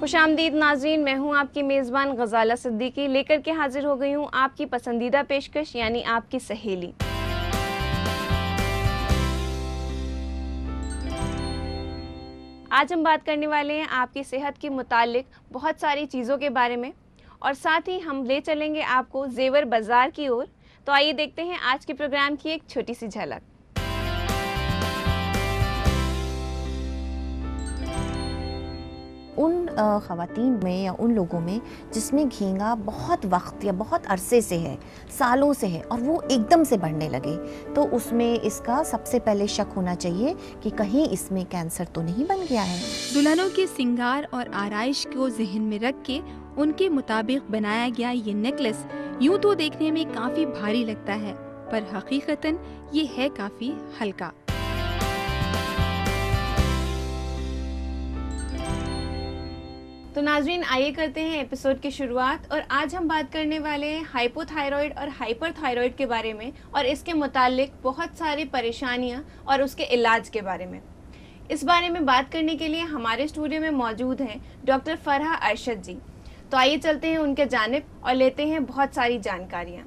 खुशामदीद नाज़रीन, मैं हूं आपकी मेज़बान गज़ाला सिद्दीकी, लेकर के हाजिर हो गई हूं आपकी पसंदीदा पेशकश यानी आपकी सहेली। आज हम बात करने वाले हैं आपकी सेहत के मुतालिक बहुत सारी चीज़ों के बारे में, और साथ ही हम ले चलेंगे आपको ज़ेवर बाज़ार की ओर। तो आइए देखते हैं आज के प्रोग्राम की एक छोटी सी झलक। उन ख़वातीन में या उन लोगों में जिसमें घेंगा बहुत वक्त या बहुत अरसे से है, सालों से है, और वो एकदम से बढ़ने लगे, तो उसमें इसका सबसे पहले शक होना चाहिए कि कहीं इसमें कैंसर तो नहीं बन गया है। दुल्हनों के सिंगार और आराइश को जहन में रख के उनके मुताबिक बनाया गया ये नेकलेस यूं तो देखने में काफ़ी भारी लगता है, पर हकीकतन ये है काफ़ी हल्का। तो नाज़रीन, आइए करते हैं एपिसोड की शुरुआत। और आज हम बात करने वाले हैं हाइपोथायराइड और हाइपरथायराइड के बारे में, और इसके मुतालिक बहुत सारी परेशानियां और उसके इलाज के बारे में। इस बारे में बात करने के लिए हमारे स्टूडियो में मौजूद हैं डॉक्टर फरहा अरशद जी। तो आइए चलते हैं उनके जानिब और लेते हैं बहुत सारी जानकारियाँ।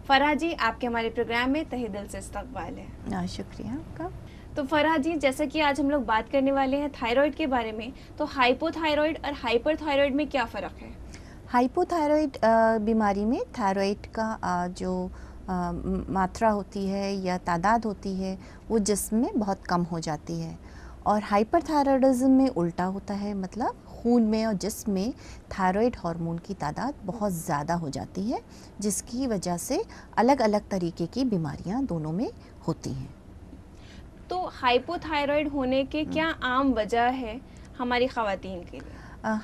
फरहा जी, आपके हमारे प्रोग्राम में तहे दिल से इस्तकबाल है। शुक्रिया आपका। तो फरहा जी, जैसा कि आज हम लोग बात करने वाले हैं थायराइड के बारे में, तो हाइपोथायराइड और हाइपरथायराइड में क्या फ़र्क है? हाइपोथायराइड बीमारी में थायराइड का जो मात्रा होती है या तादाद होती है वो जिस्म में बहुत कम हो जाती है, और हाइपरथायराइडिज्म में उल्टा होता है, मतलब खून में और जिस्म में थायराइड हार्मोन की तादाद बहुत ज़्यादा हो जाती है, जिसकी वजह से अलग अलग तरीके की बीमारियां दोनों में होती हैं। तो हाइपोथायराइड होने के क्या आम वजह है हमारी ख़वातीन के लिए?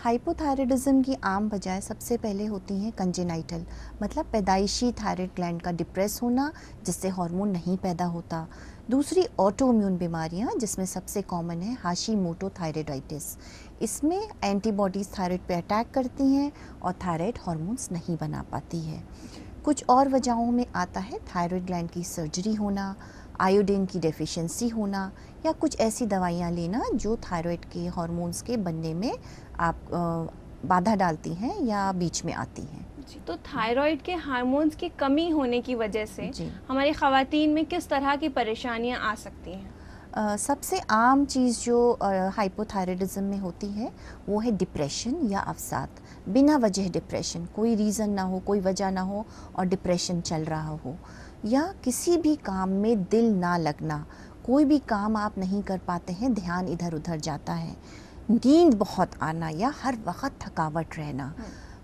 हाइपोथायराइडिज्म की आम वजह सबसे पहले होती हैं कंजेनाइटल, मतलब पैदाइशी थायराइड ग्लैंड का डिप्रेस होना, जिससे हार्मोन नहीं पैदा होता। दूसरी ऑटो इम्यून बीमारियां, जिसमें सबसे कॉमन है हाशिमोटो थायराइडाइटिस। इसमें एंटीबॉडीज़ थायराइड पे अटैक करती हैं और थायराइड हार्मोन्स नहीं बना पाती है। कुछ और वजहों में आता है थायराइड ग्लैंड की सर्जरी होना, आयोडीन की डेफिशिएंसी होना, या कुछ ऐसी दवाइयाँ लेना जो थायराइड के हार्मोन्स के बनने में आप बाधा डालती हैं या बीच में आती हैं। तो थायराइड के हार्मोन्स की कमी होने की वजह से हमारी ख़वातीन में किस तरह की परेशानियां आ सकती हैं? सबसे आम चीज़ जो हाइपोथायराइडिज्म में होती है वो है डिप्रेशन या अवसाद। बिना वजह डिप्रेशन, कोई रीज़न ना हो, कोई वजह ना हो और डिप्रेशन चल रहा हो, या किसी भी काम में दिल ना लगना, कोई भी काम आप नहीं कर पाते हैं, ध्यान इधर उधर जाता है, नींद बहुत आना या हर वक्त थकावट रहना,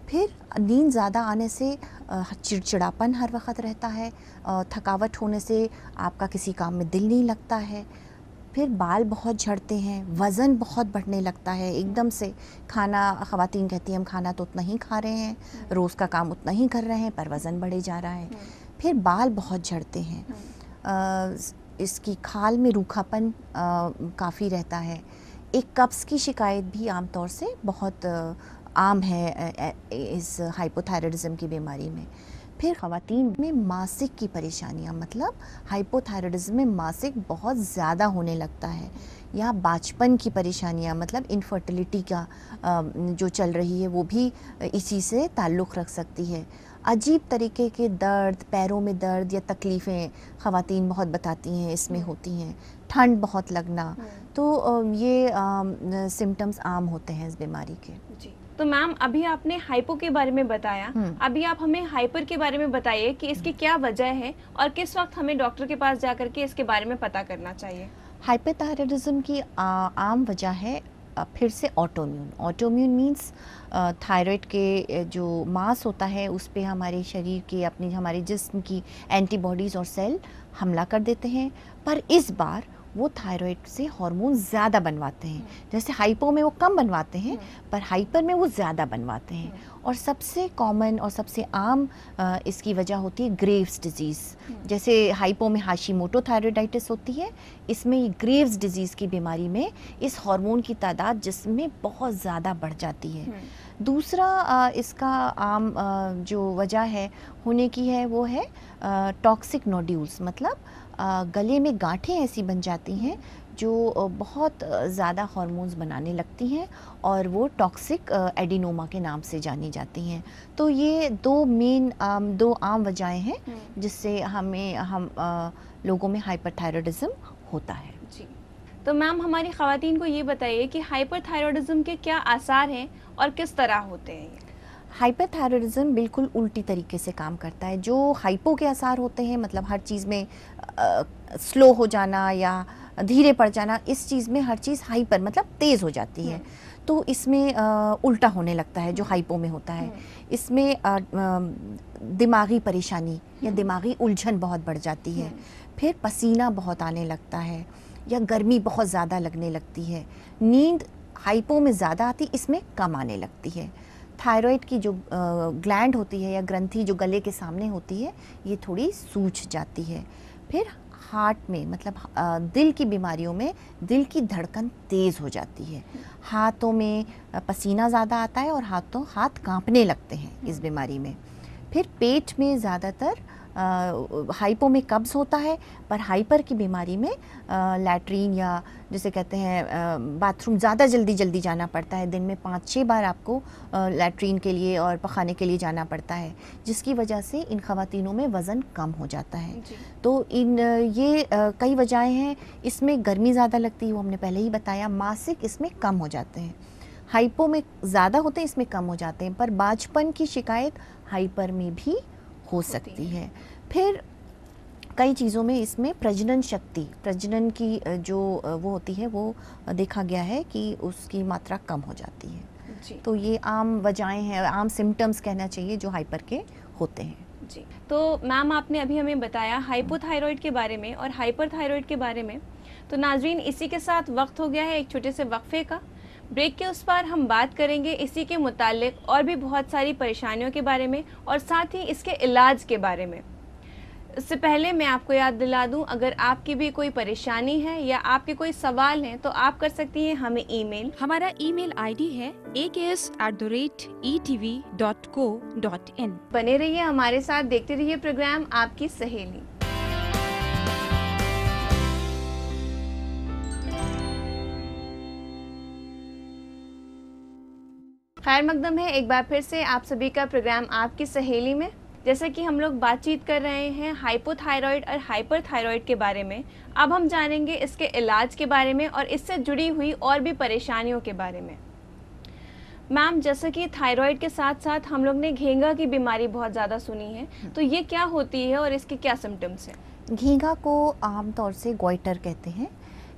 फिर नींद ज़्यादा आने से चिड़चिड़ापन हर वक्त रहता है, थकावट होने से आपका किसी काम में दिल नहीं लगता है, फिर बाल बहुत झड़ते हैं, वज़न बहुत बढ़ने लगता है एकदम से। खाना, ख़वातीन कहती हैं हम खाना तो उतना ही खा रहे हैं, रोज़ का काम उतना ही कर रहे हैं, पर वज़न बढ़े जा रहा है। फिर बाल बहुत झड़ते हैं, इसकी खाल में रूखापन काफ़ी रहता है। एक कब्ज़ की शिकायत भी आमतौर से बहुत आम है इस हाइपोथायराइडिज्म की बीमारी में। फिर ख़वातीन में मासिक की परेशानियां, मतलब हाइपोथायराइडिज्म में मासिक बहुत ज़्यादा होने लगता है, या बाचपन की परेशानियां, मतलब इनफर्टिलिटी का जो चल रही है वो भी इसी से ताल्लुक़ रख सकती है। अजीब तरीके के दर्द, पैरों में दर्द या तकलीफ़ें ख़वातीन बहुत बताती हैं इसमें होती हैं। ठंड बहुत लगना, तो ये सिम्टम्स आम होते हैं इस बीमारी के। जी, तो मैम, अभी आपने हाइपो के बारे में बताया, अभी आप हमें हाइपर के बारे में बताइए कि इसकी क्या वजह है और किस वक्त हमें डॉक्टर के पास जाकर के इसके बारे में पता करना चाहिए। हाइपोथायराइडिज्म की आम वजह है फिर से ऑटोइम्यून। ऑटोइम्यून मीन्स थायराइड के जो मास होता है उस पे हमारे शरीर के, अपनी हमारे जिस्म की एंटीबॉडीज़ और सेल हमला कर देते हैं, पर इस बार वो थायराइड से हार्मोन ज़्यादा बनवाते हैं। जैसे हाइपो में वो कम बनवाते हैं, पर हाइपर में वो ज़्यादा बनवाते हैं। और सबसे कॉमन और सबसे आम इसकी वजह होती है ग्रेव्स डिजीज़। जैसे हाइपो में हाशिमोटो थायराइडाइटिस होती है, इसमें ये ग्रेव्स डिजीज़ की बीमारी में इस हार्मोन की तादाद जिस्म में बहुत ज़्यादा बढ़ जाती है। दूसरा इसका आम जो वजह है होने की है वो है टॉक्सिक नोड्यूल्स, मतलब गले में गांठें ऐसी बन जाती हैं जो बहुत ज़्यादा हार्मोन्स बनाने लगती हैं और वो टॉक्सिक एडिनोमा के नाम से जानी जाती हैं। तो ये दो आम वजहें हैं जिससे हम लोगों में हाइपरथायरॉयडिज्म होता है। जी, तो मैम हमारी ख़वातीन को ये बताइए कि हाइपरथायरॉयडिज्म के क्या आसार हैं और किस तरह होते हैं ये? हाइपरथायरॉयडिज्म बिल्कुल उल्टी तरीके से काम करता है। जो हाइपो के आसार होते हैं, मतलब हर चीज़ में स्लो हो जाना या धीरे पड़ जाना, इस चीज़ में हर चीज़ हाइपर मतलब तेज़ हो जाती है। तो इसमें उल्टा होने लगता है जो हाइपो में होता है। इसमें दिमागी परेशानी या दिमागी उलझन बहुत बढ़ जाती है। फिर पसीना बहुत आने लगता है या गर्मी बहुत ज़्यादा लगने लगती है। नींद हाइपो में ज़्यादा आती, इसमें कम आने लगती है। थायराइड की जो ग्लैंड होती है या ग्रंथि जो गले के सामने होती है, ये थोड़ी सूज जाती है। फिर हार्ट में मतलब दिल की बीमारियों में दिल की धड़कन तेज़ हो जाती है। हाथों में पसीना ज़्यादा आता है और हाथ कांपने लगते हैं इस बीमारी में। फिर पेट में ज़्यादातर हाइपो में कब्ज़ होता है, पर हाइपर की बीमारी में लैट्रीन या जिसे कहते हैं बाथरूम ज़्यादा जल्दी जाना पड़ता है। दिन में 5-6 बार आपको लैट्रीन के लिए और पखाने के लिए जाना पड़ता है, जिसकी वजह से इन ख़वातीनों में वज़न कम हो जाता है। तो ये कई वजहें हैं। इसमें गर्मी ज़्यादा लगती है, वो हमने पहले ही बताया। मासिक इसमें कम हो जाते हैं। हाइपो में ज़्यादा होते हैं, इसमें कम हो जाते हैं। पर बाझपन की शिकायत हाइपर में भी हो सकती है। फिर कई चीज़ों में इसमें प्रजनन की जो वो होती है, वो देखा गया है कि उसकी मात्रा कम हो जाती है। जी। तो ये आम वजहें हैं, आम सिम्टम्स कहना चाहिए जो हाइपर के होते हैं। जी, तो मैम आपने अभी हमें बताया हाइपोथायरॉयड के बारे में और हाइपरथायरॉयड के बारे में। तो नाज़रीन, इसी के साथ वक्त हो गया है एक छोटे से वक्फे का। ब्रेक के उस पार हम बात करेंगे इसी के मुतालिक और भी बहुत सारी परेशानियों के बारे में और साथ ही इसके इलाज के बारे में। इससे पहले मैं आपको याद दिला दूं, अगर आपकी भी कोई परेशानी है या आपके कोई सवाल हैं तो आप कर सकती हैं हमें ईमेल। हमारा ईमेल आईडी है aks@etv.co.in। बने रहिए हमारे साथ, देखते रहिए प्रोग्राम आपकी सहेली। खैर मकदम है एक बार फिर से आप सभी का प्रोग्राम आपकी सहेली में। जैसा कि हम लोग बातचीत कर रहे हैं हाइपोथायरॉयड और हाइपरथायरॉयड के बारे में, अब हम जानेंगे इसके इलाज के बारे में और इससे जुड़ी हुई और भी परेशानियों के बारे में। मैम, जैसा कि थायराइड के साथ साथ हम लोग ने घेंगा की बीमारी बहुत ज़्यादा सुनी है, तो ये क्या होती है और इसके क्या सिम्टम्स हैं? घेंगा को आमतौर से गोइटर कहते हैं।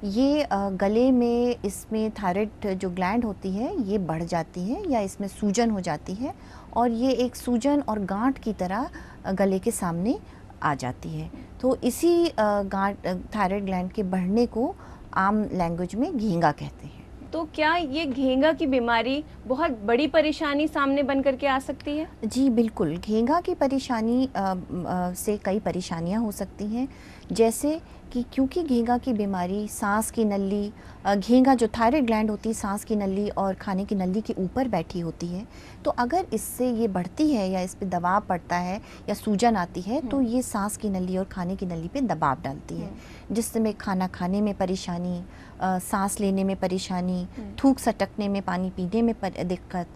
ये गले में, इसमें थायराइड जो ग्लैंड होती है ये बढ़ जाती है या इसमें सूजन हो जाती है और ये एक सूजन और गांठ की तरह गले के सामने आ जाती है। तो इसी गांठ थायराइड ग्लैंड के बढ़ने को आम लैंग्वेज में घेंगा कहते हैं। तो क्या ये घेंगा की बीमारी बहुत बड़ी परेशानी सामने बन करके आ सकती है? जी बिल्कुल, घेंगा की परेशानी से कई परेशानियां हो सकती हैं, जैसे कि क्योंकि घेंगा की बीमारी सांस की नली, घेंगा जो थायराइड ग्लैंड होती है सांस की नली और खाने की नली के ऊपर बैठी होती है, तो अगर इससे ये बढ़ती है या इस पे दबाव पड़ता है या सूजन आती है तो ये सांस की नली और खाने की नली पे दबाव डालती है, जिससे खाना खाने में परेशानी, सांस लेने में परेशानी, थूक सटकने में, पानी पीने में दिक्कत,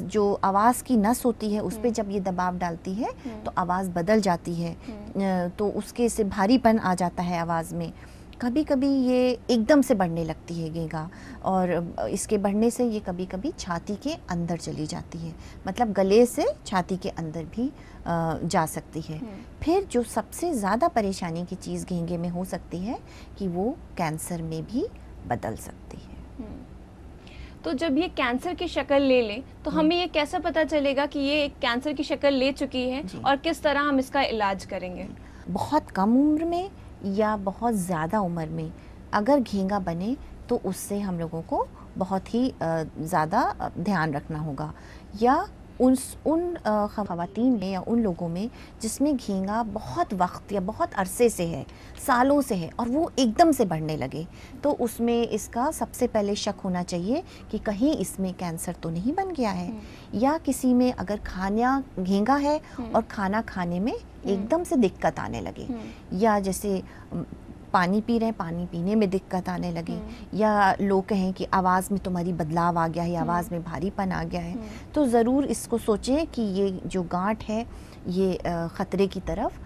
जो आवाज़ की नस होती है उस पर जब ये दबाव डालती है तो आवाज़ बदल जाती है, तो उसके से भारीपन आ जाता है आवाज़ में। कभी कभी ये एकदम से बढ़ने लगती है घेंगा और इसके बढ़ने से ये कभी कभी छाती के अंदर चली जाती है, मतलब गले से छाती के अंदर भी जा सकती है। फिर जो सबसे ज़्यादा परेशानी की चीज़ घेंगे में हो सकती है कि वो कैंसर में भी बदल सकती है। तो जब ये कैंसर की शक्ल ले ले तो हमें ये कैसे पता चलेगा कि ये एक कैंसर की शक्ल ले चुकी है और किस तरह हम इसका इलाज करेंगे? बहुत कम उम्र में या बहुत ज़्यादा उम्र में अगर घेंगा बने तो उससे हम लोगों को बहुत ही ज़्यादा ध्यान रखना होगा, या उन ख़वातीन में या उन लोगों में जिसमें घेंगा बहुत वक्त या बहुत अरसे से है, सालों से है और वो एकदम से बढ़ने लगे, तो उसमें इसका सबसे पहले शक होना चाहिए कि कहीं इसमें कैंसर तो नहीं बन गया है, या किसी में अगर खाना घेंगा है और खाना खाने में एकदम से दिक्कत आने लगे, या जैसे पानी पी रहे हैं, पानी पीने में दिक्कत आने लगे, या लोग कहें कि आवाज़ में तुम्हारी बदलाव आ गया है, आवाज़ में भारीपन आ गया है, तो ज़रूर इसको सोचें कि ये जो गांठ है ये ख़तरे की तरफ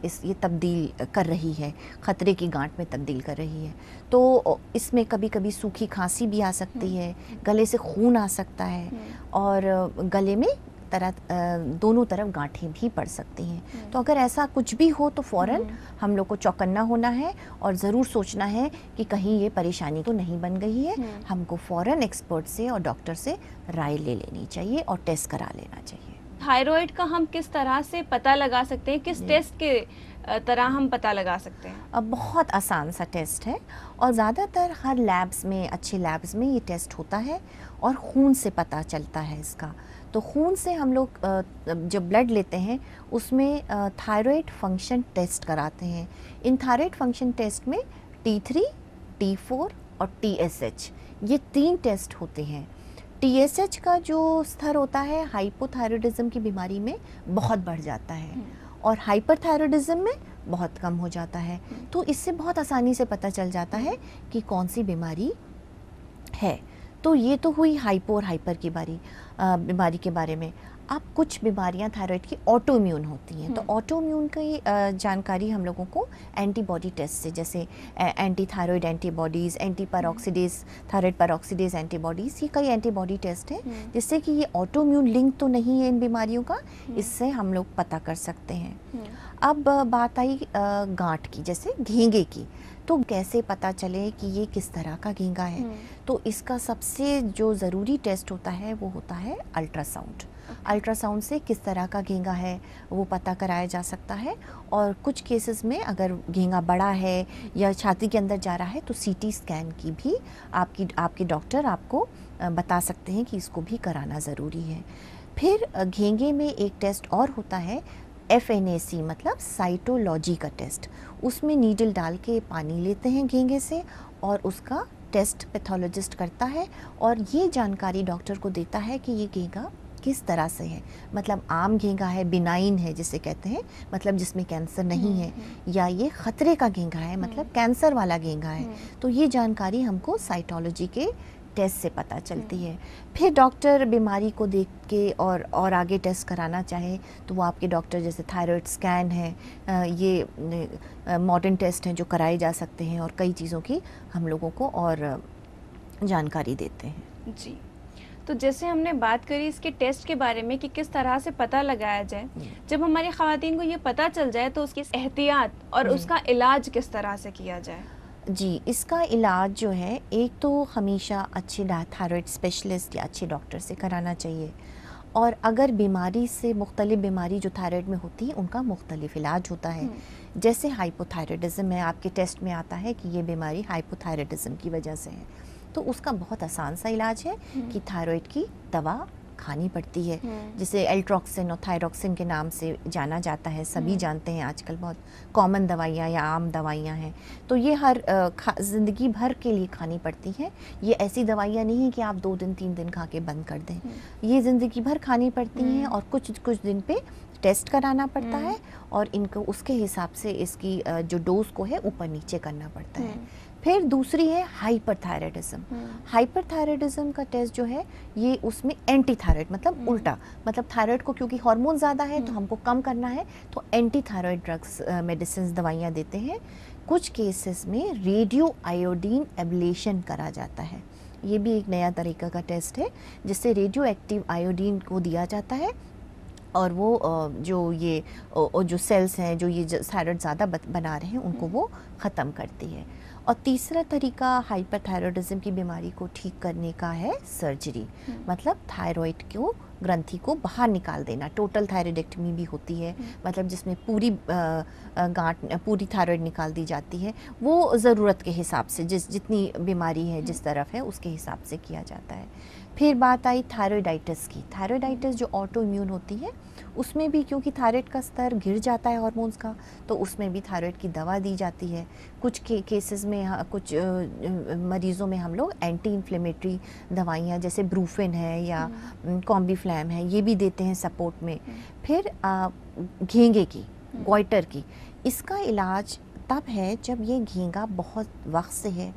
ये तब्दील कर रही है, ख़तरे की गांठ में तब्दील कर रही है। तो इसमें कभी कभी सूखी खांसी भी आ सकती है, गले से खून आ सकता है, और गले में दोनों तरफ गांठें भी पड़ सकती हैं। तो अगर ऐसा कुछ भी हो तो फ़ौरन हम लोग को चौकन्ना होना है और ज़रूर सोचना है कि कहीं ये परेशानी तो नहीं बन गई है। हमको फ़ौरन एक्सपर्ट से और डॉक्टर से राय ले लेनी चाहिए और टेस्ट करा लेना चाहिए। थायराइड का हम किस तरह से पता लगा सकते हैं, किस टेस्ट के तरह हम पता लगा सकते हैं? अब बहुत आसान सा टेस्ट है और ज़्यादातर हर लैब्स में, अच्छे लैब्स में ये टेस्ट होता है और खून से पता चलता है इसका। तो खून से हम लोग जब ब्लड लेते हैं उसमें थायराइड फंक्शन टेस्ट कराते हैं। इन थायराइड फंक्शन टेस्ट में T3, T4 और TSH ये 3 टेस्ट होते हैं। TSH का जो स्तर होता है हाइपोथायराइडिज्म की बीमारी में बहुत बढ़ जाता है और हाइपरथायराइडिज्म में बहुत कम हो जाता है। तो इससे बहुत आसानी से पता चल जाता है कि कौन सी बीमारी है। तो ये तो हुई हाइपो और हाइपर की बीमारी के बारे में। अब कुछ बीमारियां थायराइड की ऑटो इम्यून होती हैं, तो ऑटो इम्यून की जानकारी हम लोगों को एंटीबॉडी टेस्ट से, जैसे anti thyroid antibodies, anti peroxidase, thyroid peroxidase antibodies, ये कई एंटीबॉडी टेस्ट हैं जिससे कि ये ऑटो इम्यून लिंक तो नहीं है इन बीमारियों का, इससे हम लोग पता कर सकते हैं। अब बात आई गांठ की, जैसे घेंगे की, तो कैसे पता चले कि ये किस तरह का घेंगा है? तो इसका सबसे जो ज़रूरी टेस्ट होता है वो होता है अल्ट्रासाउंड। अल्ट्रासाउंड से किस तरह का घेंगा है वो पता कराया जा सकता है। और कुछ केसेस में अगर घेंगा बड़ा है या छाती के अंदर जा रहा है तो CT स्कैन की भी आपके डॉक्टर आपको बता सकते हैं कि इसको भी कराना ज़रूरी है। फिर घेंगे में एक टेस्ट और होता है FNAC, मतलब साइटोलॉजी का टेस्ट। उसमें नीडल डाल के पानी लेते हैं घेंगे से और उसका टेस्ट पैथोलॉजिस्ट करता है और ये जानकारी डॉक्टर को देता है कि ये घेंगा किस तरह से है, मतलब आम घेंगा है, बिनाइन है जिसे कहते हैं, मतलब जिसमें कैंसर नहीं है, या ये खतरे का घेंगा है, मतलब कैंसर वाला घेंगा है। तो ये जानकारी हमको साइटोलॉजी के टेस्ट से पता चलती है। फिर डॉक्टर बीमारी को देख के और आगे टेस्ट कराना चाहे तो वो आपके डॉक्टर, जैसे थायराइड स्कैन है, ये मॉडर्न टेस्ट हैं जो कराए जा सकते हैं और कई चीज़ों की हम लोगों को और जानकारी देते हैं। जी, तो जैसे हमने बात करी इसके टेस्ट के बारे में कि किस तरह से पता लगाया जाए, जब हमारी ख़वातीन को ये पता चल जाए तो उसकी एहतियात और उसका इलाज किस तरह से किया जाए? जी, इसका इलाज जो है, एक तो हमेशा अच्छे थायराइड स्पेशलिस्ट या अच्छे डॉक्टर से कराना चाहिए और अगर बीमारी से मुख्तलिफ बीमारी जो थायराइड में होती है उनका मुख्तलिफ इलाज होता है। जैसे हाइपोथायराइडिज्म है, आपके टेस्ट में आता है कि ये बीमारी हाइपोथायराइडिज्म की वजह से है, तो उसका बहुत आसान सा इलाज है कि थायराइड की दवा खानी पड़ती है, जिसे एल्ट्रोक्सिन और थायरोक्सिन के नाम से जाना जाता है। सभी जानते हैं, आजकल बहुत कॉमन दवाइयाँ या आम दवाइयाँ हैं, तो ये हर ज़िंदगी भर के लिए खानी पड़ती हैं। ये ऐसी दवाइयाँ नहीं हैं कि आप 2 दिन 3 दिन खा के बंद कर दें, ये ज़िंदगी भर खानी पड़ती हैं और कुछ दिन पे टेस्ट कराना पड़ता है और इनको उसके हिसाब से इसकी जो डोज को है ऊपर नीचे करना पड़ता है। फिर दूसरी है हाइपरथायराइडिज्म। हाइपरथायराइडिज्म का टेस्ट जो है ये उसमें एंटी थायराइड, मतलब उल्टा, मतलब थायराइड को क्योंकि हार्मोन ज़्यादा है तो हमको कम करना है, तो एंटी थायराइड ड्रग्स, मेडिसिन, दवाइयाँ देते हैं। कुछ केसेस में रेडियो आयोडीन एब्लेशन करा जाता है, ये भी एक नया तरीका का टेस्ट है जिससे रेडियो एक्टिव आयोडीन को दिया जाता है और वो जो सेल्स हैं जो ये थायराइड ज़्यादा बना रहे हैं उनको वो ख़त्म करती है। और तीसरा तरीका हाइपरथायराइडिज्म की बीमारी को ठीक करने का है सर्जरी, मतलब थायराइड को ग्रंथि को बाहर निकाल देना। टोटल थायराइडेक्टमी भी होती है, मतलब जिसमें पूरी पूरी थायराइड निकाल दी जाती है। वो ज़रूरत के हिसाब से जितनी बीमारी है जिस तरफ है उसके हिसाब से किया जाता है। फिर बात आई थायराइडाइटिस की। थायराइडाइटिस जो ऑटो इम्यून होती है उसमें भी क्योंकि थायराइड का स्तर गिर जाता है हार्मोन्स का, तो उसमें भी थायराइड की दवा दी जाती है। कुछ केसेस में कुछ मरीज़ों में हम लोग एंटी इन्फ्लेमेटरी दवाइयाँ जैसे ब्रूफेन है या कॉम्बीफ्लैम है ये भी देते हैं सपोर्ट में। फिर घेंगे की, गॉइटर की, इसका इलाज तब है जब ये घेंगा बहुत वक्त से है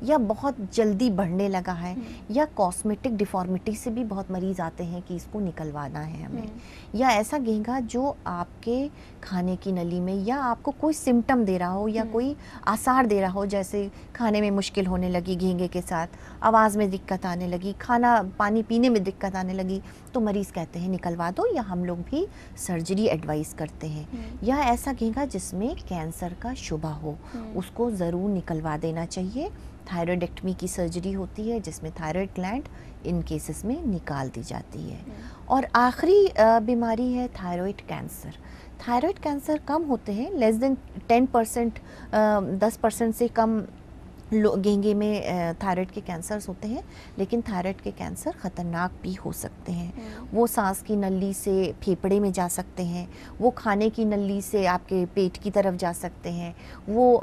या बहुत जल्दी बढ़ने लगा है या कॉस्मेटिक डिफॉर्मिटी से भी बहुत मरीज़ आते हैं कि इसको निकलवाना है हमें, या ऐसा घेंगा जो आपके खाने की नली में या आपको कोई सिम्टम दे रहा हो या कोई आसार दे रहा हो, जैसे खाने में मुश्किल होने लगी घेंगे के साथ, आवाज़ में दिक्कत आने लगी, खाना पानी पीने में दिक्कत आने लगी, तो मरीज़ कहते हैं निकलवा दो, या हम लोग भी सर्जरी एडवाइस करते हैं। या ऐसा घेंगा जिसमें कैंसर का शुबा हो, उसको ज़रूर निकलवा देना चाहिए। थायराइडेक्टमी की सर्जरी होती है जिसमें थायराइड ग्लैंड इन केसेस में निकाल दी जाती है। और आखिरी बीमारी है थायराइड कैंसर। थायराइड कैंसर कम होते हैं, लेस देन 10%, 10% से कम घेंगे में थायराइड के कैंसर्स होते हैं, लेकिन थायराइड के कैंसर ख़तरनाक भी हो सकते हैं। वो सांस की नली से फेफड़े में जा सकते हैं, वो खाने की नली से आपके पेट की तरफ जा सकते हैं, वो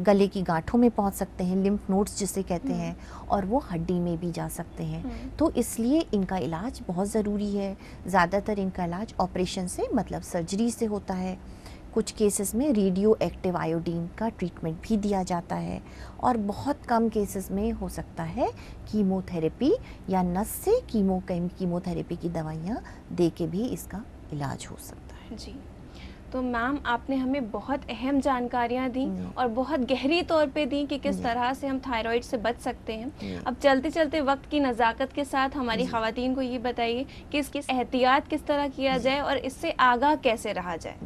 गले की गांठों में पहुंच सकते हैं, लिम्फ नोड्स जिसे कहते हैं, और वो हड्डी में भी जा सकते हैं। तो इसलिए इनका इलाज बहुत ज़रूरी है। ज़्यादातर इनका इलाज ऑपरेशन से, मतलब सर्जरी से होता है। कुछ केसेस में रेडियो एक्टिव आयोडीन का ट्रीटमेंट भी दिया जाता है, और बहुत कम केसेस में हो सकता है कीमोथेरेपी या नस से कीमोथेरेपी की दवाइयाँ दे के भी इसका इलाज हो सकता है। जी, तो मैम आपने हमें बहुत अहम जानकारियाँ दी और बहुत गहरी तौर पे दी कि किस तरह से हम थायराइड से बच सकते हैं। अब चलते चलते वक्त की नज़ाकत के साथ हमारी ख़वातीन को ये बताइए कि इसकी एहतियात किस तरह किया जाए और इससे आगाह कैसे रहा जाए।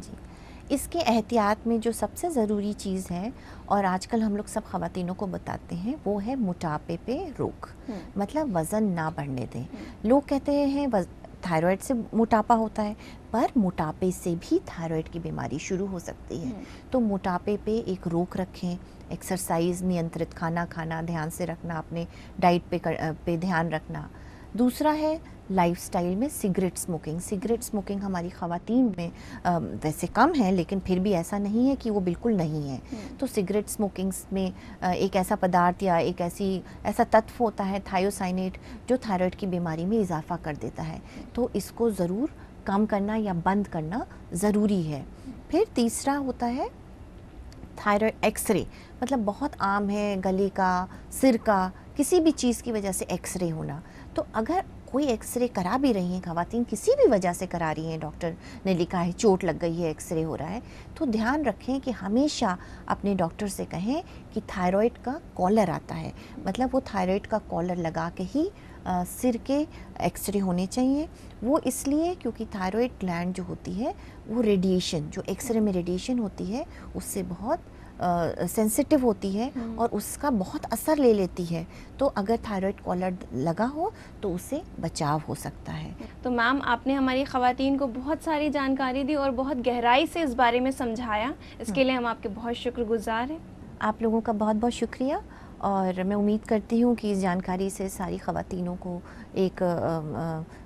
इसके एहतियात में जो सबसे ज़रूरी चीज़ है, और आजकल हम लोग सब ख़वातीनों को बताते हैं, वो है मोटापे पे रोक, मतलब वज़न ना बढ़ने दें। लोग कहते हैं थायराइड से मोटापा होता है, पर मोटापे से भी थायराइड की बीमारी शुरू हो सकती है। तो मोटापे पे एक रोक रखें, एक्सरसाइज, नियंत्रित खाना खाना, ध्यान से रखना, अपने डाइट पे ध्यान रखना। दूसरा है लाइफस्टाइल में सिगरेट स्मोकिंग हमारी ख़वातीन में वैसे कम है, लेकिन फिर भी ऐसा नहीं है कि वो बिल्कुल नहीं है। तो सिगरेट स्मोकिंग में एक ऐसा पदार्थ या एक ऐसा तत्व होता है थायोसाइनेट, जो थायराइड की बीमारी में इजाफ़ा कर देता है। तो इसको ज़रूर कम करना या बंद करना ज़रूरी है। फिर तीसरा होता है थायराइड एक्सरे, मतलब बहुत आम है गले का, सिर का, किसी भी चीज़ की वजह से एक्सरे होना। तो अगर कोई एक्सरे करा भी रही हैं ख़वातीन, किसी भी वजह से करा रही हैं, डॉक्टर ने लिखा है चोट लग गई है, एक्सरे हो रहा है, तो ध्यान रखें कि हमेशा अपने डॉक्टर से कहें कि थायराइड का कॉलर आता है, मतलब वो थायराइड का कॉलर लगा के ही सिर के एक्सरे होने चाहिए। वो इसलिए क्योंकि थायराइड ग्लैंड जो होती है वो रेडिएशन, जो एक्सरे में रेडिएशन होती है, उससे बहुत सेंसिटिव होती है और उसका बहुत असर ले लेती है। तो अगर थायराइड कॉलर लगा हो तो उससे बचाव हो सकता है। तो मैम आपने हमारी ख़वातीन को बहुत सारी जानकारी दी और बहुत गहराई से इस बारे में समझाया, इसके लिए हम आपके बहुत शुक्रगुजार हैं। आप लोगों का बहुत बहुत शुक्रिया, और मैं उम्मीद करती हूँ कि इस जानकारी से सारी ख़वातीनों को एक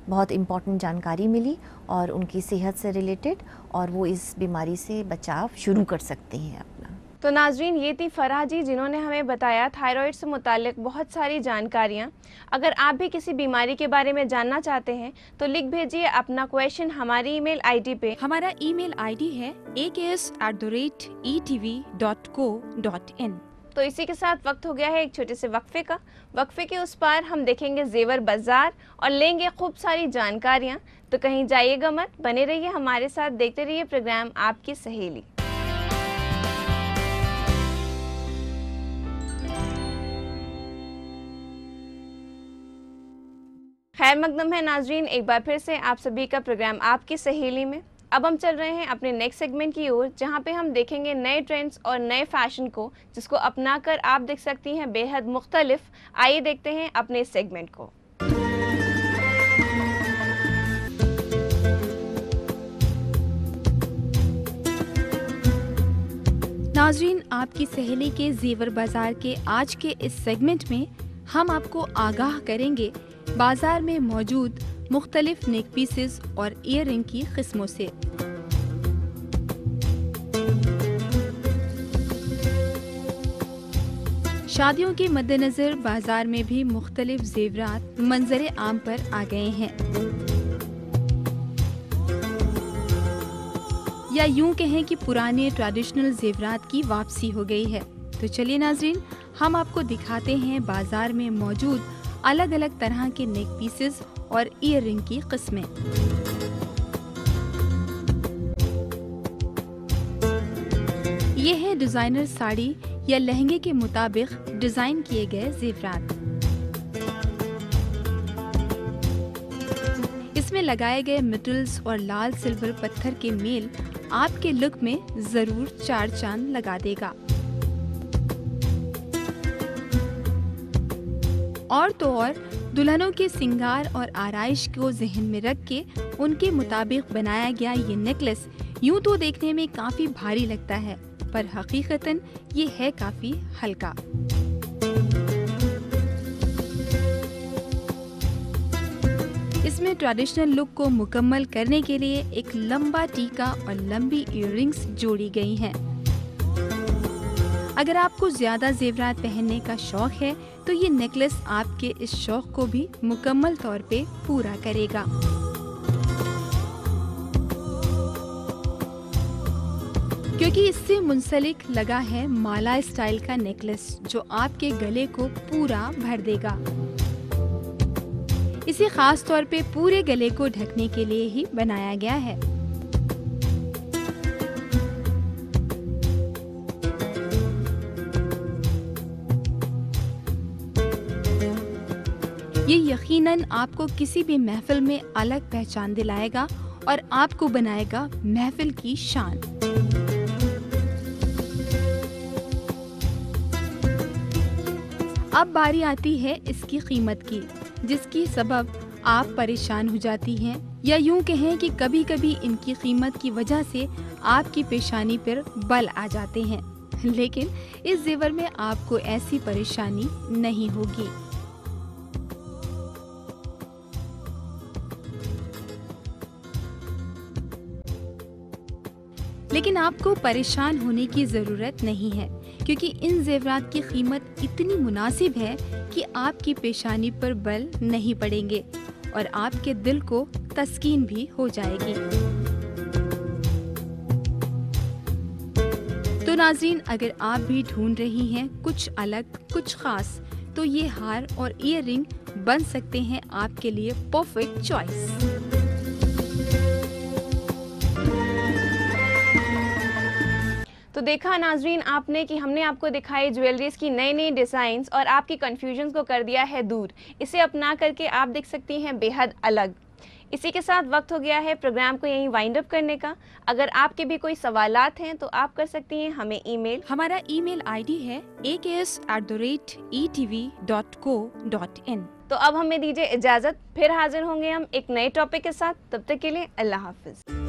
बहुत इम्पॉर्टेंट जानकारी मिली और उनकी सेहत से रिलेटेड, और वो इस बीमारी से बचाव शुरू कर सकते हैं अपना। तो नाजरीन, ये थी फराह जी जिन्होंने हमें बताया थायराइड से मुताल्लिक बहुत सारी जानकारियाँ। अगर आप भी किसी बीमारी के बारे में जानना चाहते हैं तो लिख भेजिए अपना क्वेश्चन हमारी ईमेल आईडी पे। हमारा ईमेल आईडी है aks@etv.co.in। तो इसी के साथ वक्त हो गया है एक छोटे से वक्फे का। वक्फे के उस पार हम देखेंगे जेवर बाजार और लेंगे खूब सारी जानकारियाँ। तो कहीं जाइएगा मत, बने रहिए हमारे साथ, देखते रहिए प्रोग्राम आपकी सहेली। खैर मकदम है नाजरीन, एक बार फिर से आप सभी का प्रोग्राम आपकी सहेली में। अब हम चल रहे हैं अपने नेक्स्ट सेगमेंट की ओर, जहां पे हम देखेंगे नए ट्रेंड्स और नए फैशन को, जिसको अपनाकर आप देख सकती हैं बेहद मुख्तलिफ। आइए देखते हैं अपने इस सेगमेंट को। नाजरीन, आपकी सहेली के जेवर बाजार के आज के इस सेगमेंट में हम आपको आगाह करेंगे बाजार में मौजूद मुख्तलिफ नेक पीसेस और ईयररिंग की किस्मों से। शादियों के मद्देनजर बाजार में भी मुख्तलिफ जेवरात मंजरे आम पर आ गए हैं। या यूं कहें कि पुराने ट्रेडिशनल जेवरात की वापसी हो गई है। तो चलिए नाजरीन, हम आपको दिखाते हैं बाजार में मौजूद अलग अलग तरह के नेक पीसेस और ईयर रिंग की किस्में। ये है डिजाइनर साड़ी या लहंगे के मुताबिक डिजाइन किए गए जेवरात। इसमें लगाए गए मेटल्स और लाल सिल्वर पत्थर के मेल आपके लुक में जरूर चार चांद लगा देगा। और तो और दुल्हनों के सिंगार और आराइश को जहन में रख के उनके मुताबिक बनाया गया ये नेकलेस यूं तो देखने में काफी भारी लगता है, पर हकीकतन ये है काफी हल्का। इसमें ट्रेडिशनल लुक को मुकम्मल करने के लिए एक लंबा टीका और लंबी इयररिंग्स जोड़ी गई हैं। अगर आपको ज्यादा जेवरात पहनने का शौक है तो ये नेकलेस आपके इस शौक को भी मुकम्मल तौर पे पूरा करेगा। क्योंकि इससे मुंसलिक लगा है माला स्टाइल का नेकलेस जो आपके गले को पूरा भर देगा। इसे खास तौर पे पूरे गले को ढकने के लिए ही बनाया गया है। ये यकीनन आपको किसी भी महफिल में अलग पहचान दिलाएगा और आपको बनाएगा महफिल की शान। अब बारी आती है इसकी कीमत की, जिसकी सबब आप परेशान हो जाती हैं या यूं कहें कि कभी कभी इनकी कीमत की वजह से आपकी पेशानी पर बल आ जाते हैं, लेकिन इस जेवर में आपको ऐसी परेशानी नहीं होगी। लेकिन आपको परेशान होने की जरूरत नहीं है, क्योंकि इन जेवरात की कीमत इतनी मुनासिब है कि आपकी पेशानी पर बल नहीं पड़ेंगे और आपके दिल को तस्कीन भी हो जाएगी। तो नाज़रीन, अगर आप भी ढूंढ रही हैं कुछ अलग कुछ खास, तो ये हार और ईयर रिंग बन सकते हैं आपके लिए परफेक्ट चॉइस। तो देखा नाजरीन आपने कि हमने आपको दिखाई ज्वेलरीज की नई नई डिज़ाइंस और आपकी कन्फ्यूजन्स को कर दिया है दूर। इसे अपना करके आप देख सकती हैं बेहद अलग। इसी के साथ वक्त हो गया है प्रोग्राम को यहीं वाइंड अप करने का। अगर आपके भी कोई सवालात हैं तो आप कर सकती हैं हमें ईमेल। हमारा ईमेल आईडी है aks@etv.co.in। तो अब हमें दीजिए इजाज़त, फिर हाजिर होंगे हम एक नए टॉपिक के साथ। तब तक के लिए अल्लाह हाफिज़।